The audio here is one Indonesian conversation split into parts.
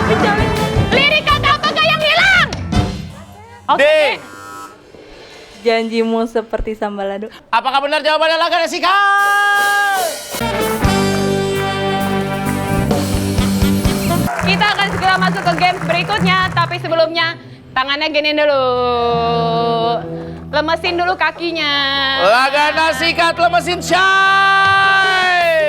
Lirik kata apakah yang hilang? D. Janjimu seperti sambalado. Apakah benar jawabannya Laga Sikat? Kita akan segera masuk ke games berikutnya, tapi sebelumnya tangannya gini dulu. Lemesin dulu kakinya. Laga Sikat lemesin Syai.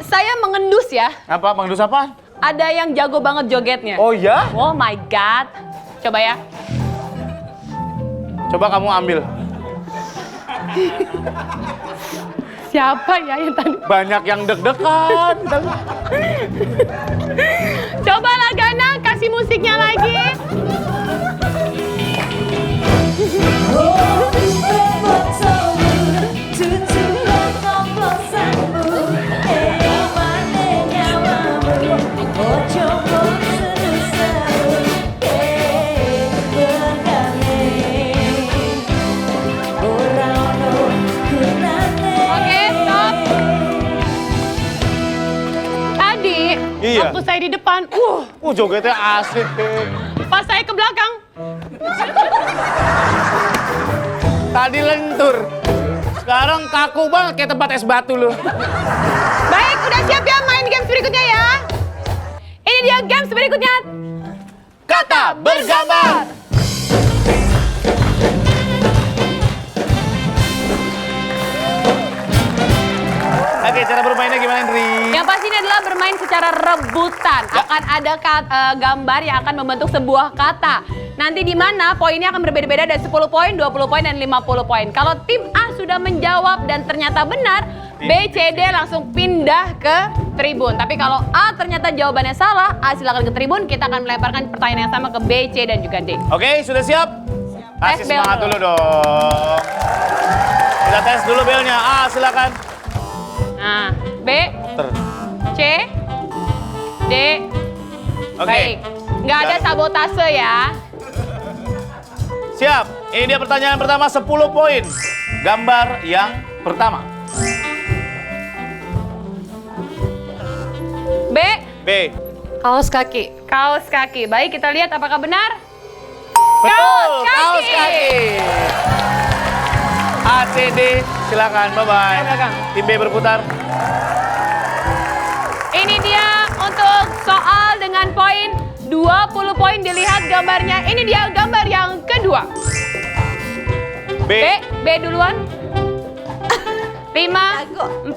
Saya mengendus ya. Apa, Bang Dus apa? Ada yang jago banget jogetnya. Oh ya? Oh my god. Coba ya. Coba kamu ambil. Siapa ya yang tadi? Banyak yang deg-degan. Coba Lagana kasih musiknya lagi. Oke, stop. Tadi Iya. waktu saya di depan, Jogetnya asik. pas saya ke belakang, Tadi lentur. Sekarang kaku banget kayak tempat es batu lu. baik, udah siap ya main games berikutnya ya? Ini dia games berikutnya. Kata bergambar. Oke, cara bermainnya gimana, Indri? Yang pasti ini adalah bermain secara rebutan. Akan ada gambar yang akan membentuk sebuah kata. Nanti di mana poinnya akan berbeda-beda dari 10 poin, 20 poin, dan 50 poin. Kalau tim A sudah menjawab dan ternyata benar, B, C, D langsung pindah ke tribun. Tapi kalau A ternyata jawabannya salah, A silakan ke tribun. Kita akan melemparkan pertanyaan yang sama ke B, C, dan juga D. Oke, sudah siap? Kasih Tes bel semangat dulu. dulu dong. Kita tes dulu belnya. A, silakan. Nah, B, C, D. Oke. Baik, nggak ada sabotase ya. Siap. Ini dia pertanyaan pertama, 10 poin. Gambar yang pertama. B, B. Kaos kaki. kaos kaki. Baik, kita lihat apakah benar. Betul, Kaos kaos kaki. kaki. A, C, D, silakan. Bye-bye. Ke belakang. Tim B berputar. Ini dia untuk soal dengan poin 20 poin. Dilihat gambarnya. Ini dia gambar yang kedua. B. B duluan. 5, 4,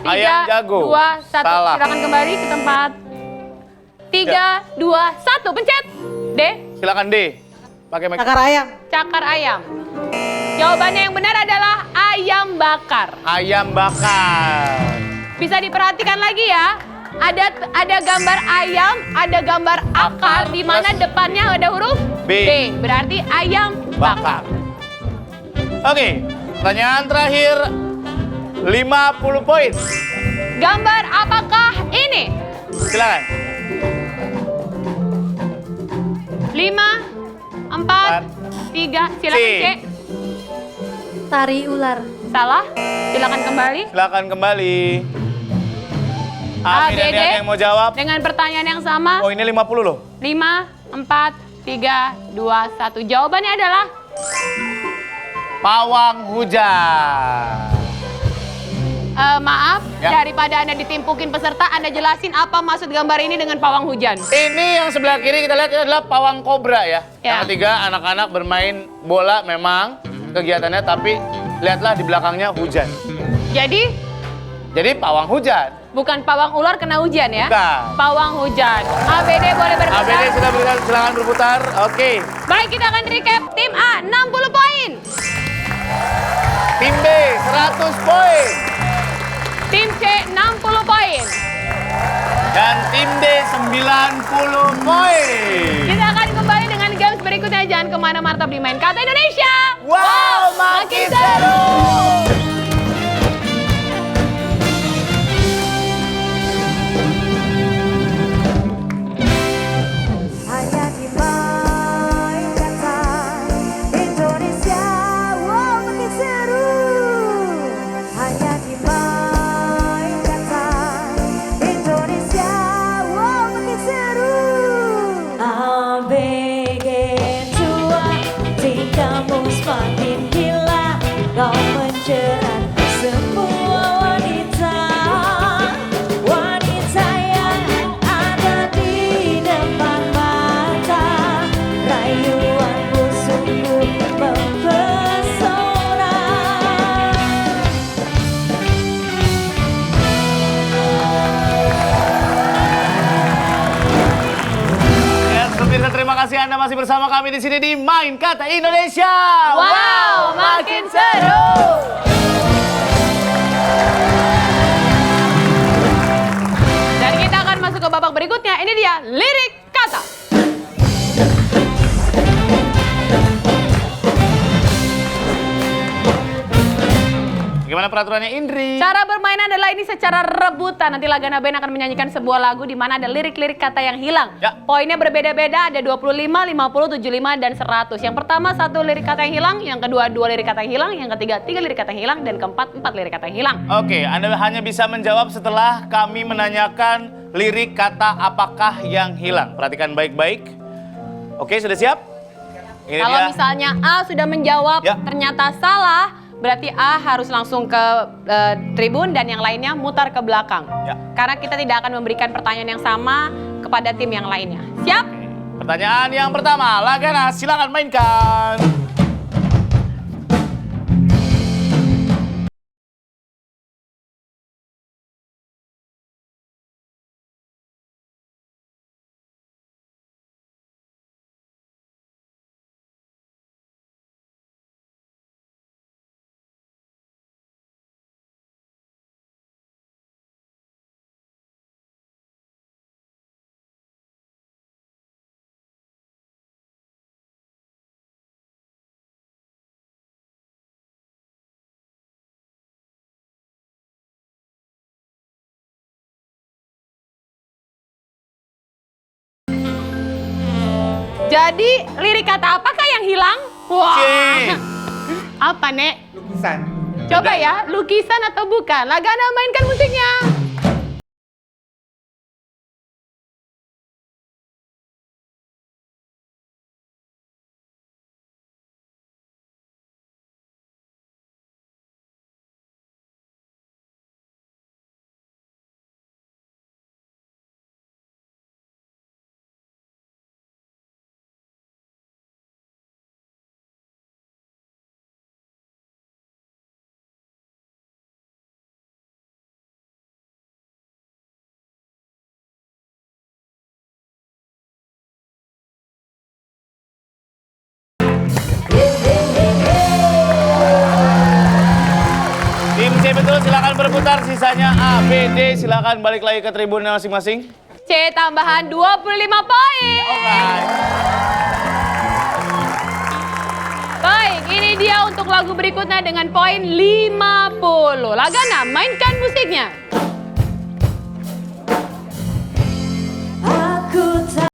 3, Ayam jago. 2, 1. Salah. Silakan kembali ke tempat. 3, 2, 1. Pencet. D. Silakan D. Pakai mic. Cakar ayam. Cakar ayam. Jawabannya yang benar adalah ayam bakar. Ayam bakar. Bisa diperhatikan lagi ya. Ada gambar ayam, ada gambar akar, di mana depannya ada huruf B. Berarti ayam bakar. Bakar. Oke, pertanyaan terakhir. 50 poin. Gambar apakah ini? Silakan. 5, 4, 3. Silakan C. C. Tari ular. Salah. Silakan kembali. Silakan kembali. A, Amin B, dan D. Nian yang mau jawab. Dengan pertanyaan yang sama. Poinnya 50 loh. 5, 4, 3, 2, 1. Jawabannya adalah Pawang hujan. maaf, Ya. daripada Anda ditimpukin peserta, Anda jelasin apa maksud gambar ini dengan pawang hujan. Ini yang sebelah kiri kita lihat adalah pawang kobra ya. Ya. Yang ketiga anak-anak bermain bola memang kegiatannya, tapi lihatlah di belakangnya hujan. Jadi pawang hujan. bukan pawang ular kena hujan ya? Bukan. Pawang hujan. ABD boleh berputar. ABD sudah berikan, silakan berputar. Oke. Baik, kita akan recap. Tim A 60 poin. Tim B 100 poin. Tim C 60 poin. Dan tim D 90 poin. Kita akan kembali dengan games berikutnya. Jangan kemana-mana, tetap di Main Kata Indonesia. Wow, makin seru. Hanya di Main Kata Indonesia, wow makin seru. Hanya di Main Kata Indonesia, wow makin seru. ABG tua, tingkahmu semakin gila. Kau menjerat semua wanita, wanita yang ada di depan mata. Rayuanmu sungguh mempesona. Ya, pemirsa, terima kasih Anda masih bersama kami di sini di Main Kata Indonesia. Wow, makin seru. Dan kita akan masuk ke babak berikutnya. Ini dia lirik kata. Gimana peraturannya, Indri? Cara bermain adalah ini secara rebutan. Nanti Lagana Band akan menyanyikan sebuah lagu di mana ada lirik-lirik kata yang hilang. Ya. Poinnya berbeda-beda, ada 25, 50, 75, dan 100. Yang pertama 1 lirik kata yang hilang, yang kedua 2 lirik kata yang hilang, yang ketiga 3 lirik kata yang hilang, dan keempat 4 lirik kata yang hilang. Oke, Anda hanya bisa menjawab setelah kami menanyakan lirik kata apakah yang hilang. Perhatikan baik-baik. Oke, sudah siap? Ini Kalau dia. misalnya A sudah menjawab, Ya. ternyata salah, berarti A harus langsung ke tribun dan yang lainnya mutar ke belakang. Ya. Karena kita tidak akan memberikan pertanyaan yang sama kepada tim yang lainnya. Siap? Pertanyaan yang pertama, Lagana silakan mainkan. Jadi lirik kata apakah yang hilang? Wah. C. Apa, Nek? Lukisan. Coba ya, lukisan atau bukan? Lagana mainkan musiknya. Tim C betul, silakan berputar. Sisanya A, B, D, silakan balik lagi ke tribunnya masing-masing. C tambahan 25 poin. Alright. Baik, ini dia untuk lagu berikutnya dengan poin 50. Lagana, mainkan musiknya. Aku tak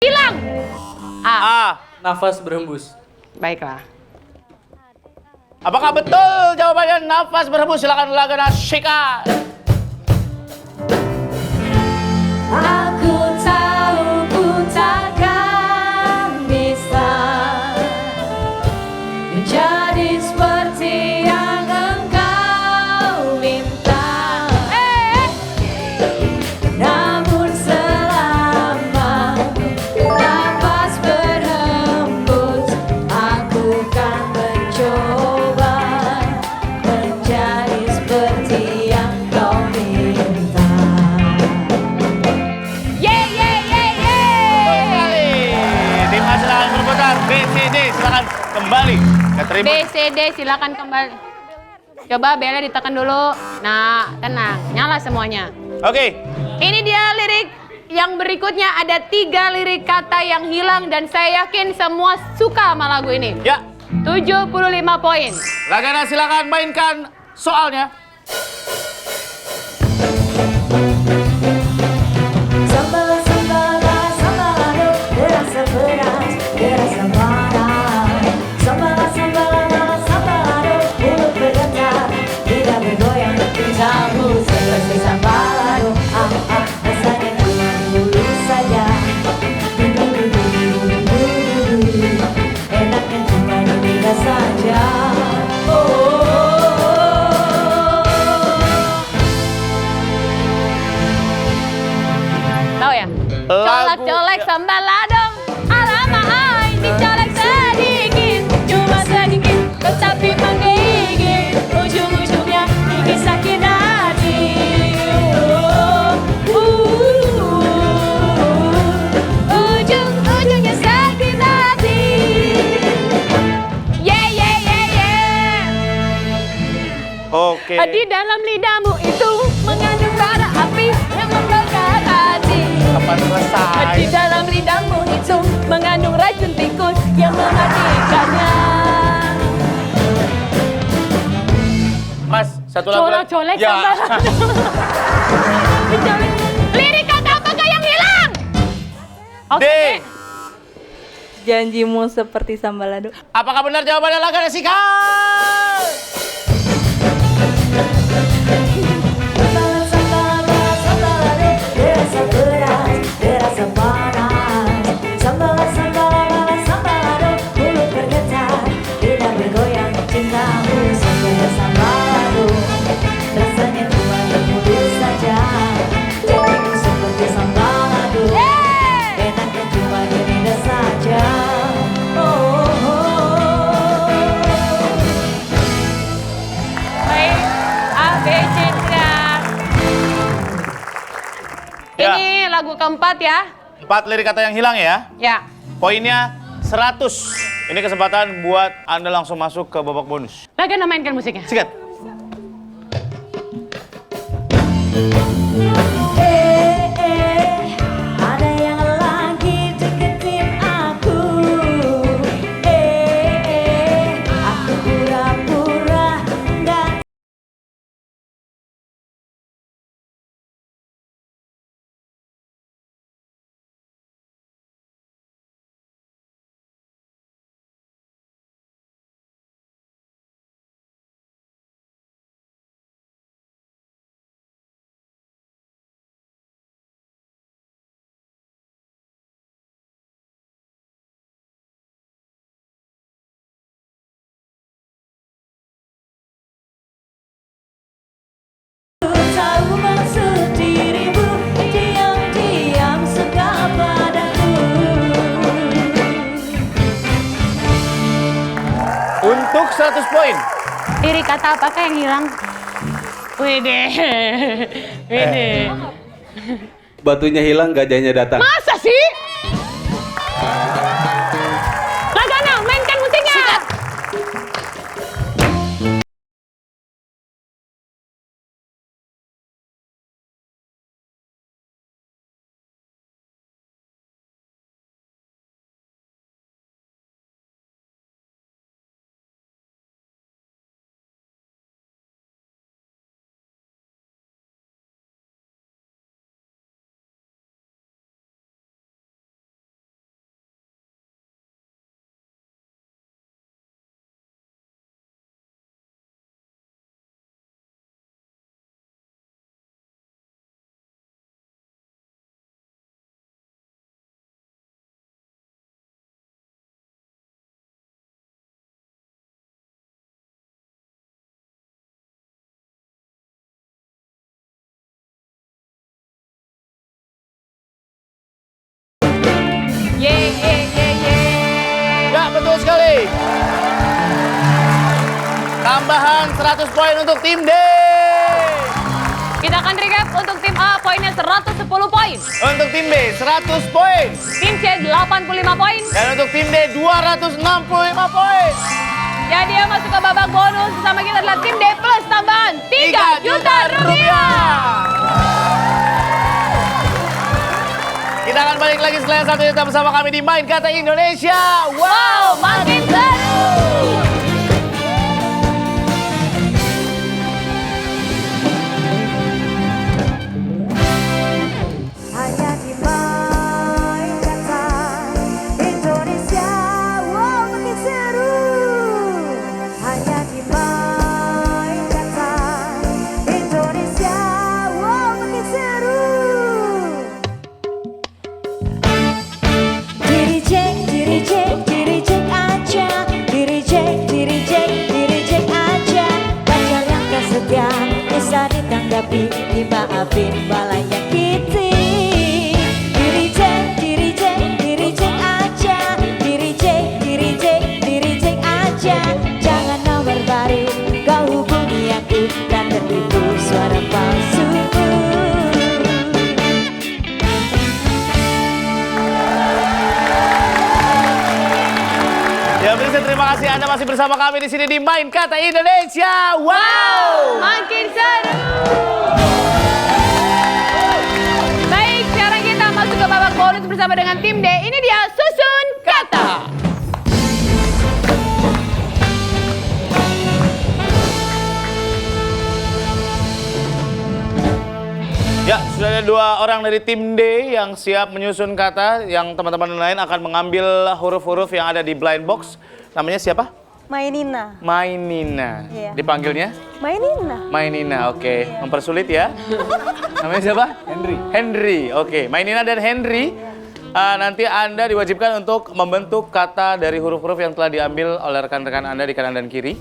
Hilang. A. A, Nafas berhembus. Baiklah. Apakah betul jawabannya? Nafas berhembus, silakan laga nasyika. Aku tahu ku takkan bisa menjadi seperti yang engkau minta. Namun selama nafas berhembus, aku kan mencoba menjadi seperti yang kau minta. Tim A silakan berputar. B, C, D silakan kembali ke tribun. B, C, D silakan kembali. Coba Bella ditekan dulu. Nah, tenang, nyala semuanya. Oke, Ini dia lirik yang berikutnya, ada 3 lirik kata yang hilang dan saya yakin semua suka sama lagu ini. ya. 75 poin. Lagana silakan mainkan soalnya. Sambala, sambala, sambalado, terasa pedas, terasa panas. Sambala, sambala, sambalado, mulut bergetar, lidah bergoyang, pintamu seperti sambalado. Rasanya cuma dulu saja. Enaknya cuma di lidah saja. Tahu ya? Colek-colek sambal ladong, aroma ai dicolek sedikit, cuma sedikit, tetapi menggigit. Ujung-ujungnya bikin sakit hati. Ujung-ujungnya sakit hati. Yeah, yeah, yeah, yeah. Oke. Di dalam lidahmu itu mengandung bara api yang membakar hati. Kapan selesai? Di dalam lidahmu itu mengandung racun tikus yang mematikannya. Mas, satu lagu lagi. Colek-colek Ya. sambal Dicolek. Lirik kata apakah yang hilang? D. Janjimu seperti sambalado. Apakah benar jawabannya Lagana Sika? Sambala, sambala, sambalado, terasa pedas, terasa panas. Sambala, sambala, sambalado, mulut bergetar, lidah bergoyang, cintamu seperti sambalado. Rasanya cuma di mulut saja, janjimu seperti sambalado. Enaknya cuma di lidah saja. Baik, A, B, C, D. Ya. Ini lagu keempat ya. 4 lirik kata yang hilang ya. Ya. Poinnya 100. Ini kesempatan buat Anda langsung masuk ke babak bonus. Lagana mainkan musiknya. Sikat. Ada yang lagi deketin aku. Aku pura-pura enggak. Ku tahu maksud dirimu, diam-diam suka padaku. Untuk 100 poin. Lirik kata apakah yang hilang? Wede. Wede. Batunya hilang, gajahnya datang. Masa sih? Tambahan 100 poin untuk tim D. Kita akan recap untuk tim A, poinnya 110 poin. Untuk tim B 100 poin. Tim C 85 poin. Dan untuk tim D 265 poin. Jadi yang masuk ke babak bonus bersama kita adalah tim D plus tambahan 3 juta rupiah. Kita akan balik lagi setelah yang satu tetap bersama kami di Main Kata Indonesia. Wow, makin seru. Hanya di Main Kata Indonesia, wow makin seru. Hanya di Main Kata Indonesia, wow makin seru. Dirijek aja, dirijek aja. Pacar yang gak setia bisa ditanggapi, dimaafin malah nyakitin. Dirijek aja, dirijek aja. Jangan nomor baru kau hubungi aku dan tertipu suara palsu. Ya, pemirsa, terima kasih Anda masih bersama kami di sini di Main Kata Indonesia. Wow! Makin seru. Baik, sekarang kita masuk ke babak bonus bersama dengan tim D. Ini dia Susun Kata. Ya, sudah ada 2 orang dari tim D yang siap menyusun kata. Yang teman-teman lain akan mengambil huruf-huruf yang ada di blind box. Namanya siapa? Mainina. Mainina. Iya. Dipanggilnya? Mainina. Mainina, oke. Mempersulit ya. Namanya siapa? Henry, oke. Mainina dan Henry, nanti Anda diwajibkan untuk membentuk kata dari huruf-huruf yang telah diambil oleh rekan-rekan Anda di kanan dan kiri.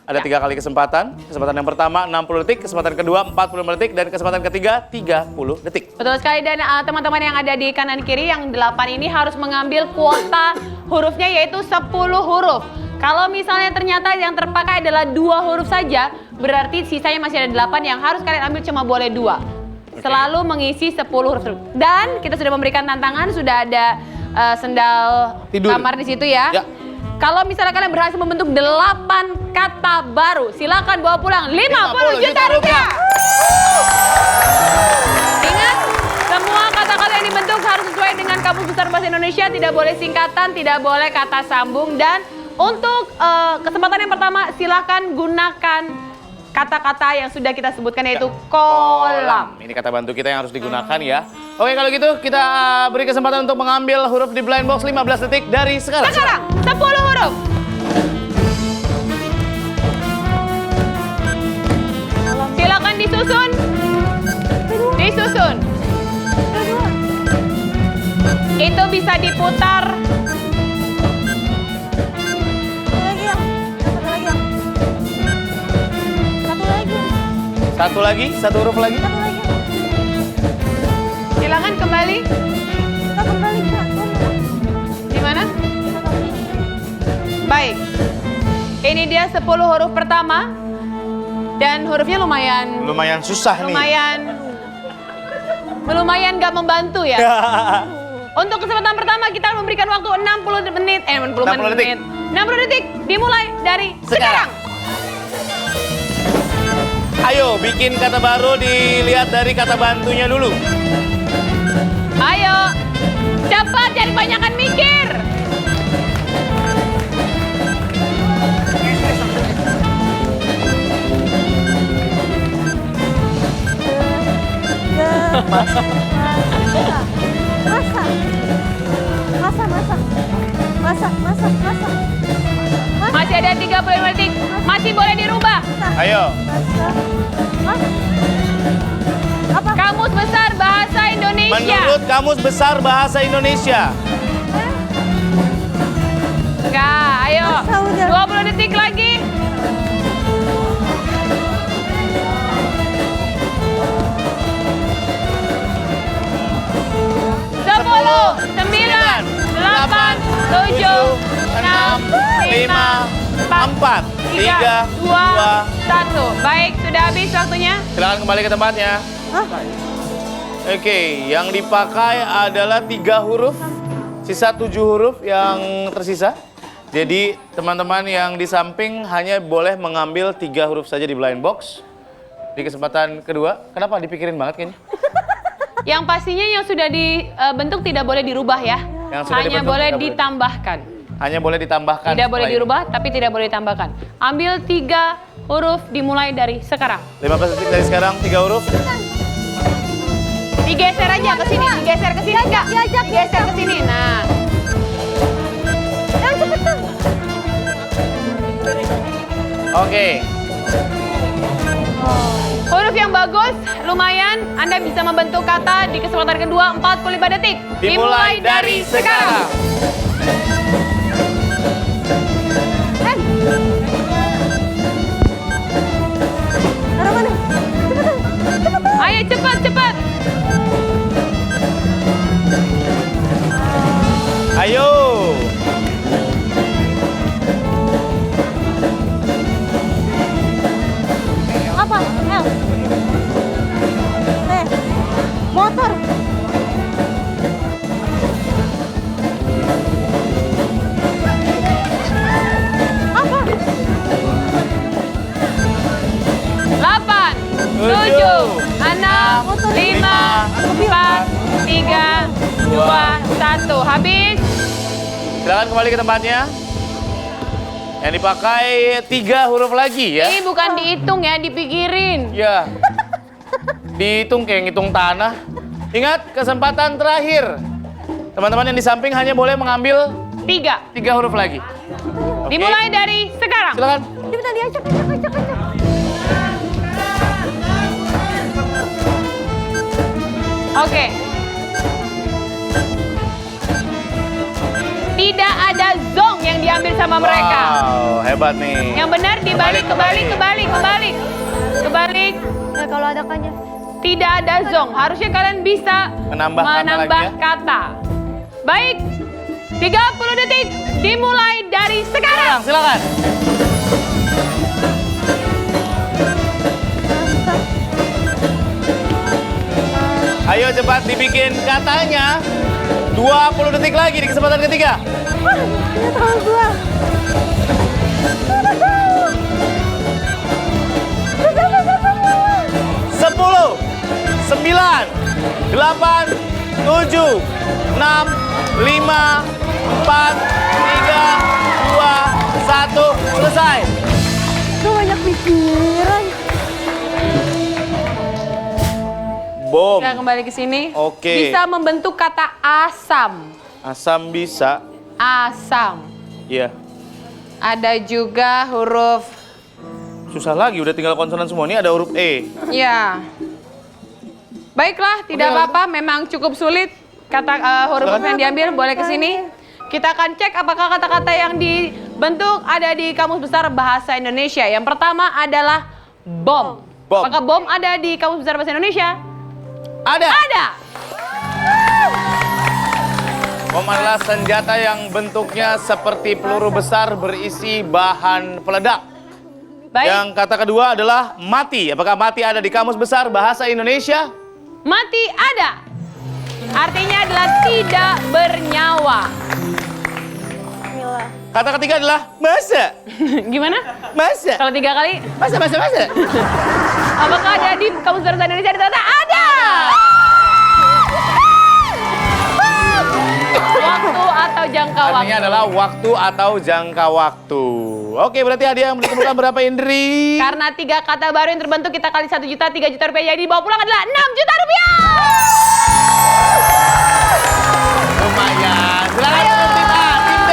Ada 3 kali kesempatan. Kesempatan yang pertama 60 detik, kesempatan kedua 40 detik, dan kesempatan ketiga 30 detik. Betul sekali, dan teman-teman yang ada di kanan kiri yang 8 ini harus mengambil kuota hurufnya yaitu 10 huruf. Kalau misalnya ternyata yang terpakai adalah 2 huruf saja, berarti sisanya masih ada 8 yang harus kalian ambil, cuma boleh 2. Selalu mengisi 10 huruf. Dan kita sudah memberikan tantangan, sudah ada sendal Tidur. kamar di situ ya. Kalau misalnya kalian berhasil membentuk 8 kata baru, silakan bawa pulang 50 juta rupiah. Ingat, semua kata-kata yang dibentuk harus sesuai dengan Kamus Besar Bahasa Indonesia, tidak boleh singkatan, tidak boleh kata sambung. Dan untuk kesempatan yang pertama, silakan gunakan kata-kata yang sudah kita sebutkan, yaitu kolam. Ini kata bantu kita yang harus digunakan ya. Oke, kalau gitu kita beri kesempatan untuk mengambil huruf di blind box 15 detik dari sekarang. Sekarang, 10 huruf. Silakan disusun. Disusun. Itu bisa diputar. Satu lagi, 1 huruf lagi. Silakan kembali. Di mana? Baik. Ini dia 10 huruf pertama. Dan hurufnya Lumayan susah nih. lumayan gak membantu ya. Untuk kesempatan pertama kita memberikan waktu 60 menit. 60 detik. 60 detik dimulai dari sekarang. Ayo, bikin kata baru, dilihat dari kata bantunya dulu. Ayo, cepat, jangan banyakan mikir. Masak. Masih ada 35 detik, masih boleh dirubah. Ayo. Kamus Besar Bahasa Indonesia. Menurut Kamus Besar Bahasa Indonesia. Enggak, ayo. 20 detik lagi. 10, 9, 8, 7, 6, 5, 4, 3, 2, 1. Baik, sudah habis waktunya. Silakan kembali ke tempatnya. Oke, yang dipakai adalah 3 huruf, sisa 7 huruf yang tersisa. Jadi teman-teman yang di samping hanya boleh mengambil 3 huruf saja di blind box. Di kesempatan kedua, kenapa dipikirin banget kayaknya? Yang pastinya yang sudah dibentuk tidak boleh dirubah ya. Yang sudah hanya dibentuk boleh tidak boleh. ditambahkan. Hanya boleh ditambahkan. Tidak boleh setelah ini. dirubah, tapi tidak boleh ditambahkan. Ambil 3 huruf dimulai dari sekarang. 15 detik dari sekarang, 3 huruf. Digeser aja ke sini, digeser ke sini enggak? Digeser ke sini. Nah. Yang cepetan. Oke. Huruf yang bagus, lumayan. Anda bisa membentuk kata di kesempatan kedua 45 detik. Dimulai dari sekarang. Taruh mana? Cepetan. Ayo cepat, cepat. Ayo. Apa? L. Motor. Apa? 8, 7, 6, 5, 4, 3, 2, 1. Habis. Silakan kembali ke tempatnya. Yang dipakai 3 huruf lagi ya. Ini bukan dihitung ya, dipikirin. Ya. Dihitung kayak ngitung tanah. Ingat, kesempatan terakhir. Teman-teman yang di samping hanya boleh mengambil 3. 3 huruf lagi. Oke. Dimulai dari sekarang. Silakan. Cepetan diacak. Oke. Tidak ada zong yang diambil sama mereka. Wow, hebat nih. Yang benar dibalik, kebalik. Ya kalau ada kannya. Tidak ada zong. Harusnya kalian bisa Menambah kata lagi ya. kata. Baik. 30 detik dimulai dari sekarang. Silakan. Ayo cepat dibikin katanya. 20 detik lagi di kesempatan ketiga. Ini terlalu gua. 10, 9, 8, 7, 6, 5, 4, 3, 2, 1, selesai. Lu banyak pikiran. Bom. Kita kembali ke sini. Oke. Bisa membentuk kata asam. Asam bisa. Asam. Iya. Ada juga huruf Susah lagi, udah tinggal konsonan semua. Ini ada huruf E. ya. Baiklah, tidak apa-apa. Memang cukup sulit kata huruf yang diambil. Boleh ke sini. Kita akan cek apakah kata-kata yang dibentuk ada di Kamus Besar Bahasa Indonesia. Yang pertama adalah bom. Bom. Apakah bom ada di Kamus Besar Bahasa Indonesia? Ada. Ada. Bom adalah senjata yang bentuknya seperti peluru besar berisi bahan peledak. Baik. Yang kata kedua adalah mati. Apakah mati ada di Kamus Besar Bahasa Indonesia? Mati ada. Artinya adalah tidak bernyawa. Mila. Kata ketiga adalah masa. Gimana? Masa. Kalau 3 kali, Masa. apakah ada di Kamus Besar Bahasa Indonesia? Ternyata ada. Waktu atau jangka waktu. Artinya adalah waktu atau jangka waktu. Oke, berarti hadiah yang ditemukan berapa, Indri? Karena 3 kata baru yang terbentuk kita kali 1 juta, 3 juta rupiah. Jadi dibawa pulang adalah 6 juta rupiah. Lumayan. Silakan turun tim A, tim B,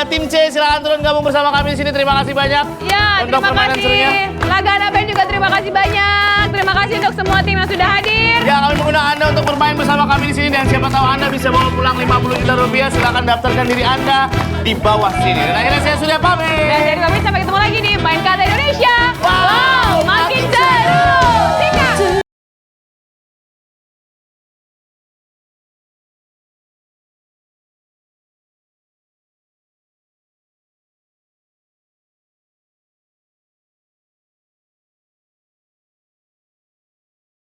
tim C silakan turun gabung bersama kami di sini. Terima kasih banyak. Ya, untuk terima permainan kasih. serunya. Lagana Band juga terima kasih banyak. Terima kasih untuk semua tim yang sudah hadir. Ya, kami mengundang Anda untuk bermain bersama kami di sini dan siapa tahu Anda bisa bawa pulang 50 juta rupiah. Silakan daftarkan diri Anda di bawah sini. Dan akhirnya saya sudah pamit. Dan dari kami sampai ketemu lagi di Main Kata Indonesia. Wow.